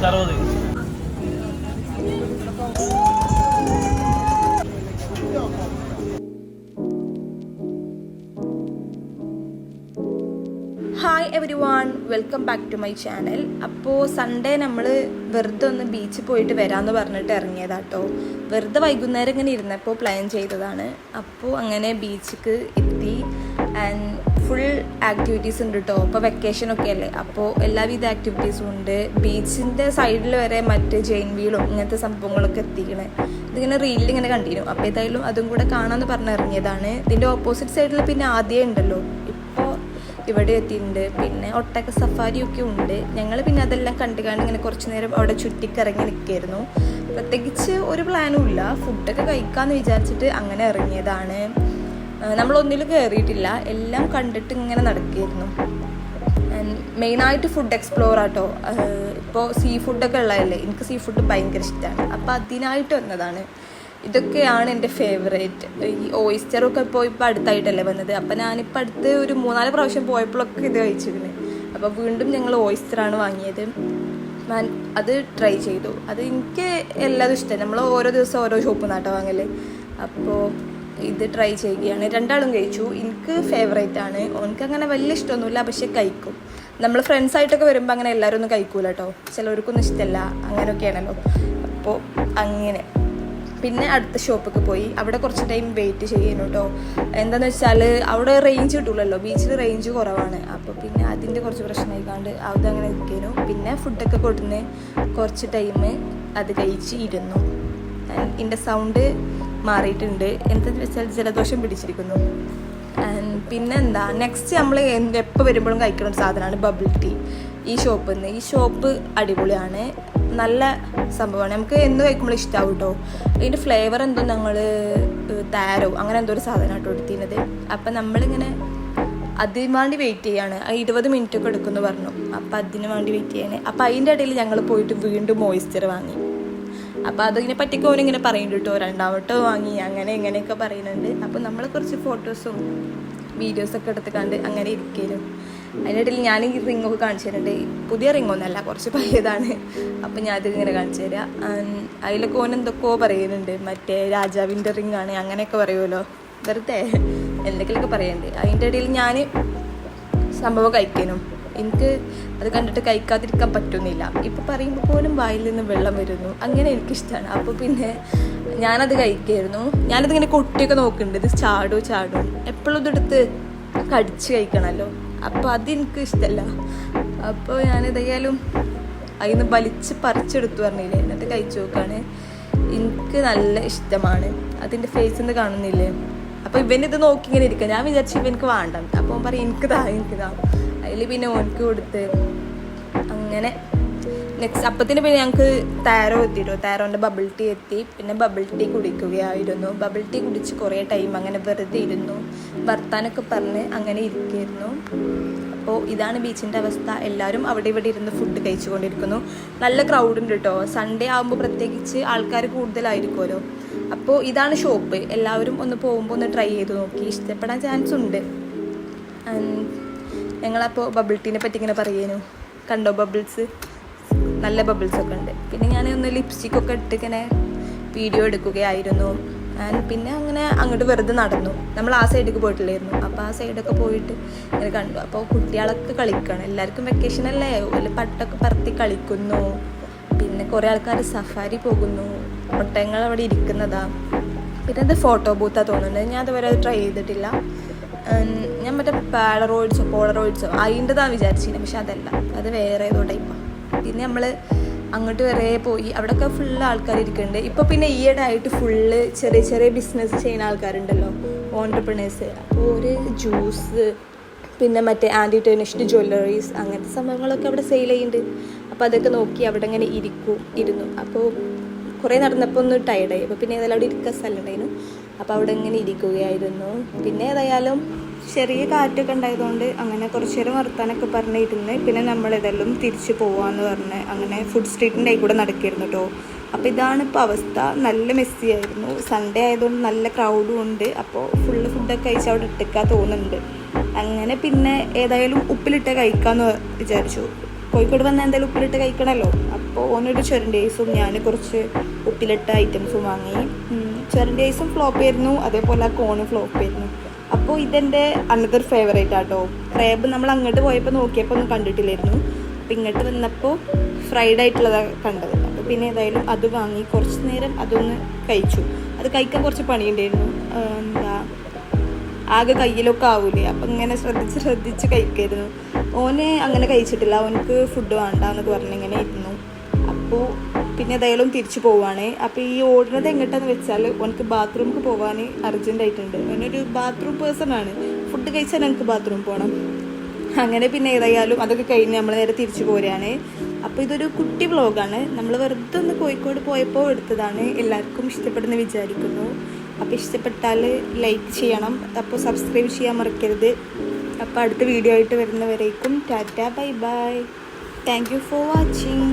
Hi everyone, welcome back to my channel. അപ്പോൾ Sunday നമ്മൾ വെറുതെ ഒന്ന് ബീച്ചിൽ പോയിട്ട് വരാമെന്ന് പറഞ്ഞിട്ട് ഇറങ്ങിയതാട്ടോ. വെറുതെ വൈകുന്നേരം ഇങ്ങനെ ഇരുന്നപ്പോൾ പ്ലാൻ ചെയ്തതാണ്. അപ്പോൾ അങ്ങനെ ബീച്ചിക്ക് എത്തി. ആൻഡ് ഫുൾ ആക്ടിവിറ്റീസ് ഉണ്ട് കേട്ടോ. അപ്പോൾ വെക്കേഷനൊക്കെ അല്ലേ, അപ്പോൾ എല്ലാവിധ ആക്ടിവിറ്റീസും ഉണ്ട്. ബീച്ചിൻ്റെ സൈഡിൽ വരെ മറ്റ് ജെയിൻ വീലും ഇങ്ങനത്തെ സംഭവങ്ങളൊക്കെ എത്തിക്കണേ. ഇതിങ്ങനെ റീലിൽ ഇങ്ങനെ കണ്ടിരുന്നു. അപ്പോൾ ഏതായാലും അതും കൂടെ കാണാമെന്ന് പറഞ്ഞിറങ്ങിയതാണ്. ഇതിൻ്റെ ഓപ്പോസിറ്റ് സൈഡിൽ പിന്നെ ആദ്യമേ ഉണ്ടല്ലോ, ഇപ്പോൾ ഇവിടെ എത്തിയിട്ടുണ്ട്. പിന്നെ ഒട്ടക സഫാരിയൊക്കെ ഉണ്ട്. ഞങ്ങൾ പിന്നെ അതെല്ലാം കണ്ടു ഇങ്ങനെ കുറച്ച് നേരം അവിടെ ചുറ്റിക്കിറങ്ങി നിൽക്കുകയായിരുന്നു. പ്രത്യേകിച്ച് ഒരു പ്ലാനും ഇല്ല, ഫുഡൊക്കെ കഴിക്കാമെന്ന് വിചാരിച്ചിട്ട് അങ്ങനെ ഇറങ്ങിയതാണ്. നമ്മളൊന്നിലും കയറിയിട്ടില്ല, എല്ലാം കണ്ടിട്ട് ഇങ്ങനെ നടക്കുകയായിരുന്നു. മെയിനായിട്ട് ഫുഡ് എക്സ്പ്ലോർ ആട്ടോ. ഇപ്പോൾ സീ ഫുഡൊക്കെ ഉള്ളതല്ലേ, എനിക്ക് സീ ഫുഡ് ഭയങ്കര ഇഷ്ടമാണ്. അപ്പോൾ അതിനായിട്ട് വന്നതാണ്. ഇതൊക്കെയാണ് എൻ്റെ ഫേവറേറ്റ്. ഈ ഓയിസ്റ്ററൊക്കെ ഇപ്പോൾ അടുത്തായിട്ടല്ലേ വന്നത്. അപ്പോൾ ഞാനിപ്പോൾ അടുത്ത് ഒരു 3-4 പ്രാവശ്യം പോയപ്പോഴൊക്കെ ഇത് കഴിച്ചിരുന്നു. അപ്പോൾ വീണ്ടും ഞങ്ങൾ ഓയിസ്റ്ററാണ് വാങ്ങിയത്. ഞാൻ അത് ട്രൈ ചെയ്തു. അത് എനിക്ക് എല്ലാതും ഇഷ്ടമായി. നമ്മൾ ഓരോ ദിവസം ഓരോ ഷോപ്പിൽ നിന്നാട്ടോ വാങ്ങൽ. അപ്പോൾ ഇത് ട്രൈ ചെയ്യുകയാണ്. രണ്ടാളും കഴിച്ചു. എനിക്ക് ഫേവറേറ്റ് ആണ്. എനിക്കങ്ങനെ വലിയ ഇഷ്ടമൊന്നുമില്ല, പക്ഷെ കഴിക്കും. നമ്മൾ ഫ്രണ്ട്സായിട്ടൊക്കെ വരുമ്പോൾ അങ്ങനെ എല്ലാവരും ഒന്നും കഴിക്കൂല കേട്ടോ. ചിലവർക്കൊന്നും ഇഷ്ടമല്ല, അങ്ങനെയൊക്കെയാണല്ലോ. അപ്പോൾ അങ്ങനെ പിന്നെ അടുത്ത ഷോപ്പൊക്കെ പോയി. അവിടെ കുറച്ച് ടൈം വെയിറ്റ് ചെയ്യുന്നു കേട്ടോ. എന്താണെന്ന് വെച്ചാൽ അവിടെ റേഞ്ച് കിട്ടൂലല്ലോ, ബീച്ചിൽ റേഞ്ച് കുറവാണ്. അപ്പോൾ പിന്നെ അതിൻ്റെ കുറച്ച് പ്രശ്നമായിക്കാണ്ട് അതങ്ങനെ നിൽക്കുന്നു. പിന്നെ ഫുഡൊക്കെ കൊടുന്ന് കുറച്ച് ടൈം അത് കഴിച്ച് ഇരുന്നു. എൻ്റെ സൗണ്ട് മാറിയിട്ടുണ്ട്. എന്താണെന്ന് വെച്ചാൽ ജലദോഷം പിടിച്ചിരിക്കുന്നു. പിന്നെ എന്താ നെക്സ്റ്റ് നമ്മൾ എപ്പോൾ വരുമ്പോഴും കഴിക്കുന്ന ഒരു സാധനമാണ് ബബിൾ ടീ. ഈ ഷോപ്പ് അടിപൊളിയാണ്, നല്ല സംഭവമാണ്. നമുക്ക് എന്ന് കഴിക്കുമ്പോൾ ഇഷ്ടമാവും കേട്ടോ. അതിൻ്റെ ഫ്ലേവർ എന്തോ ഞങ്ങൾ താരോ അങ്ങനെ എന്തോ ഒരു സാധനം കേട്ടോ എടുത്തിരുന്നത്. അപ്പം നമ്മളിങ്ങനെ അതിന് വേണ്ടി വെയിറ്റ് ചെയ്യാണ്. 20 മിനിറ്റൊക്കെ എടുക്കുമെന്ന് പറഞ്ഞു. അപ്പം അതിന് വേണ്ടി വെയിറ്റ് ചെയ്യാണ്. അപ്പം അതിൻ്റെ ഇടയിൽ ഞങ്ങൾ പോയിട്ട് വീണ്ടും മോയ്സ്ചർ വാങ്ങി. അപ്പോൾ അതിനെ പറ്റിയൊക്കെ ഓനിങ്ങനെ പറയുന്നുണ്ട് കേട്ടോ, 2ാമത്തെ വാങ്ങി അങ്ങനെ ഇങ്ങനെയൊക്കെ പറയുന്നുണ്ട്. അപ്പോൾ നമ്മൾ കുറച്ച് ഫോട്ടോസും വീഡിയോസൊക്കെ എടുത്ത് കണ്ട് അങ്ങനെ ഇരിക്കലും. അതിനിടയിൽ ഞാൻ ഈ റിങ്ങൊക്കെ കാണിച്ചു തരുന്നുണ്ട്. പുതിയ റിങ്ങൊന്നുമല്ല, കുറച്ച് പഴയതാണ്. അപ്പം ഞാൻ അതിങ്ങനെ കാണിച്ചു തരാം. അതിലൊക്കെ ഓൻ എന്തൊക്കെയോ പറയുന്നുണ്ട്, മറ്റേ രാജാവിൻ്റെ റിങ്ങാണ് അങ്ങനെയൊക്കെ പറയുമല്ലോ, വെറുതെ എന്തെങ്കിലുമൊക്കെ പറയുന്നുണ്ട്. അതിൻ്റെ ഇടയിൽ ഞാൻ സംഭവം കഴിക്കാനും എനിക്ക് അത് കണ്ടിട്ട് കഴിക്കാതിരിക്കാൻ പറ്റുന്നില്ല. ഇപ്പം പറയുമ്പോൾ പോലും വായിൽ നിന്ന് വെള്ളം വരുന്നു. അങ്ങനെ എനിക്കിഷ്ടമാണ്. അപ്പോൾ പിന്നെ ഞാനത് കഴിക്കായിരുന്നു. ഞാനതിങ്ങനെ കൊട്ടിയൊക്കെ നോക്കുന്നുണ്ട്, ഇത് ചാടും എപ്പോഴും ഇതെടുത്ത് കടിച്ച് കഴിക്കണമല്ലോ. അപ്പോൾ അതെനിക്ക് ഇഷ്ടമല്ല. അപ്പോൾ ഞാനെതായാലും അതിന് വലിച്ച് പറിച്ചെടുത്തു പറഞ്ഞില്ലേ, എന്നിട്ട് കഴിച്ചു നോക്കാണ്. എനിക്ക് നല്ല ഇഷ്ടമാണ്. അതിൻ്റെ ഫേസിൽ നിന്ന് കാണുന്നില്ലേ. അപ്പോൾ ഇവനിത് നോക്കി ഇങ്ങനെ ഇരിക്കുക. ഞാൻ വിചാരിച്ചു ഇവനക്ക് വേണ്ട. അപ്പോൾ പറയും എനിക്കിതാ. അതിൽ പിന്നെ ഓനക്ക് കൊടുത്ത് അങ്ങനെ നെക്സ്റ്റ് അപ്പത്തിന് പിന്നെ ഞങ്ങൾക്ക് താരോ എത്തിയിട്ടോ. താരോൻ്റെ ബബിൾ ടീ എത്തി. പിന്നെ ബബിൾ ടീ കുടിക്കുകയായിരുന്നു. ബബിൾ ടീ കുടിച്ച് കുറേ ടൈം അങ്ങനെ വെറുതെ ഇരുന്നു, വർത്താനൊക്കെ പറഞ്ഞ് അങ്ങനെ ഇരിക്കുകയായിരുന്നു. അപ്പോൾ ഇതാണ് ബീച്ചിൻ്റെ അവസ്ഥ. എല്ലാവരും അവിടെ ഇവിടെ ഇരുന്ന് ഫുഡ് കഴിച്ചുകൊണ്ടിരിക്കുന്നു. നല്ല ക്രൗഡ് ഉണ്ട് കേട്ടോ. സൺഡേ ആകുമ്പോൾ പ്രത്യേകിച്ച് ആൾക്കാർ കൂടുതലായിരിക്കുമല്ലോ. അപ്പോൾ ഇതാണ് ഷോപ്പ്. എല്ലാവരും ഒന്ന് പോകുമ്പോൾ ഒന്ന് ട്രൈ ചെയ്ത് നോക്കി, ഇഷ്ടപ്പെടാൻ ചാൻസ് ഉണ്ട്. ഞങ്ങളപ്പോൾ ബബിൾ ടീനെ പറ്റി ഇങ്ങനെ പറയുന്നു. കണ്ടോ ബബിൾസ്, നല്ല ബബിൾസൊക്കെ ഉണ്ട്. പിന്നെ ഞാൻ ഒന്ന് ലിപ്സ്റ്റിക്കൊക്കെ ഇട്ട് ഇങ്ങനെ വീഡിയോ എടുക്കുകയായിരുന്നു. പിന്നെ അങ്ങനെ അങ്ങോട്ട് വെറുതെ നടന്നു. നമ്മൾ ആ സൈഡിലേക്ക് പോയിട്ടില്ലായിരുന്നു. അപ്പോൾ ആ സൈഡൊക്കെ പോയിട്ട് ഇങ്ങനെ കണ്ടു. അപ്പോൾ കുട്ടികളൊക്കെ കളിക്കണം. എല്ലാവർക്കും വെക്കേഷനല്ലേ, ഒരു പട്ടൊക്കെ പറത്തി കളിക്കുന്നു. പിന്നെ കുറേ ആൾക്കാർ സഫാരി പോകുന്നു. ഒട്ടകങ്ങൾ അവിടെ ഇരിക്കുന്നതാ. പിന്നെ അത് ഫോട്ടോ ബൂത്താണ് തോന്നുന്നുണ്ട്. ഞാൻ അതുവരെ അത് ട്രൈ ചെയ്തിട്ടില്ല. ഞാൻ മറ്റേ പോളറോയിഡ്സോ അതിൻ്റെതാണ് വിചാരിച്ചില്ല, പക്ഷെ അതല്ല, അത് വേറെ ഏതോ ടൈപ്പാണ്. പിന്നെ നമ്മൾ അങ്ങോട്ട് വരെ പോയി. അവിടെയൊക്കെ ഫുള്ള് ആൾക്കാർ ഇരിക്കുന്നുണ്ട്. ഇപ്പോൾ പിന്നെ ഈയിടെ ആയിട്ട് ഫുള്ള് ചെറിയ ബിസിനസ് ചെയ്യുന്ന ആൾക്കാരുണ്ടല്ലോ, ഓൺട്രപ്രണേഴ്സ്. അപ്പോൾ ഒരു ജ്യൂസ്, പിന്നെ മറ്റേ ആൻറ്റി ടെർണിഷ്ഡ് ജ്വല്ലറീസ് അങ്ങനത്തെ സംഭവങ്ങളൊക്കെ അവിടെ സെയിൽ ചെയ്യുന്നുണ്ട്. അപ്പോൾ അതൊക്കെ നോക്കി അവിടെ ഇങ്ങനെ ഇരുന്നു. അപ്പോൾ കുറേ നടന്നപ്പോൾ ഒന്ന് ടയർഡായി. അപ്പോൾ പിന്നെ ഏതായാലും അവിടെ ഇരിക്കാൻ സ്ഥലം ഉണ്ടായിരുന്നു. അപ്പോൾ അവിടെ ഇങ്ങനെ ഇരിക്കുകയായിരുന്നു. പിന്നെ ഏതായാലും ചെറിയ കാറ്റൊക്കെ ഉണ്ടായതുകൊണ്ട് അങ്ങനെ കുറച്ച് നേരം വർത്താനൊക്കെ പറഞ്ഞിരുന്ന് പിന്നെ നമ്മളേതെല്ലാം തിരിച്ച് പോകാമെന്ന് പറഞ്ഞ് അങ്ങനെ ഫുഡ് സ്ട്രീറ്റിൻ്റെ കൂടെ നടക്കിയിരുന്നു കേട്ടോ. അപ്പോൾ ഇതാണ് ഇപ്പോൾ അവസ്ഥ. നല്ല മെസ്സി ആയിരുന്നു. സൺഡേ ആയതുകൊണ്ട് നല്ല ക്രൗഡും ഉണ്ട്. അപ്പോൾ ഫുഡൊക്കെ കഴിച്ച് അവിടെ ഇട്ടിക്കാൻ തോന്നുന്നുണ്ട്. അങ്ങനെ പിന്നെ ഏതായാലും ഉപ്പിലിട്ട് കഴിക്കാമെന്ന് വിചാരിച്ചു. കോഴിക്കോട് വന്നാൽ എന്തായാലും ഉപ്പിലിട്ട് കഴിക്കണമല്ലോ. അപ്പോൾ ഓനൊരു ചുരണ്ടി ഐസും ഞാൻ കുറച്ച് ഉപ്പിലിട്ട ഐറ്റംസും വാങ്ങി. ചുരണ്ടി ഐസും ഫ്ലോപ്പ് ആയിരുന്നു, അതേപോലെ കോണ് ഫ്ലോപ്പ് ആയിരുന്നു. അപ്പോൾ ഇതെൻ്റെ അനദർ ഫേവറേറ്റ് ആട്ടോ. ക്രാബ് നമ്മൾ അങ്ങോട്ട് പോയപ്പോൾ നോക്കിയപ്പോൾ ഒന്നും കണ്ടിട്ടില്ലായിരുന്നു. അപ്പോൾ ഇങ്ങോട്ട് വന്നപ്പോൾ ഫ്രൈഡ് ആയിട്ടുള്ളതാണ് കണ്ടത്. അപ്പോൾ പിന്നെ ഏതായാലും അത് വാങ്ങി കുറച്ച് നേരം അതൊന്ന് കഴിച്ചു. അത് കഴിക്കാൻ കുറച്ച് പണിയുണ്ടായിരുന്നു. ആകെ കയ്യിലൊക്കെ ആവൂലേ, അപ്പം ഇങ്ങനെ ശ്രദ്ധിച്ച് കഴിക്കായിരുന്നു. ഓന് അങ്ങനെ കഴിച്ചിട്ടില്ല, ഓനക്ക് ഫുഡ് വേണ്ട എന്നൊക്കെ പറഞ്ഞിങ്ങനെ ഇരുന്നു. അപ്പോൾ പിന്നെ ഏതായാലും തിരിച്ചു പോവാണ്. അപ്പോൾ ഈ ഓടുന്നത് എങ്ങോട്ടാന്ന് വെച്ചാൽ ഓനക്ക് ബാത്റൂമിൽ പോകാൻ അർജൻറ്റായിട്ടുണ്ട്. ഓനൊരു ബാത്റൂം പേഴ്സണാണ്. ഫുഡ് കഴിച്ചാൽ എനിക്ക് ബാത്റൂം പോകണം. അങ്ങനെ പിന്നെ ഏതായാലും അതൊക്കെ കഴിഞ്ഞ് നമ്മൾ നേരെ തിരിച്ചു പോരുകയാണ്. അപ്പോൾ ഇതൊരു കുട്ടി വ്ളോഗാണ്. നമ്മൾ വെറുതെ ഒന്ന് കോഴിക്കോട് പോയപ്പോൾ എടുത്തതാണ്. എല്ലാവർക്കും ഇഷ്ടപ്പെടുന്ന വിചാരിക്കുന്നു. അപ്പോൾ ഇഷ്ടപ്പെട്ടാൽ ലൈക്ക് ചെയ്യണം, അപ്പോൾ സബ്സ്ക്രൈബ് ചെയ്യാൻ മറക്കരുത്. അപ്പോൾ അടുത്ത വീഡിയോ ആയിട്ട് വരുന്നവരേക്കും tata bye bye. Thank you for watching.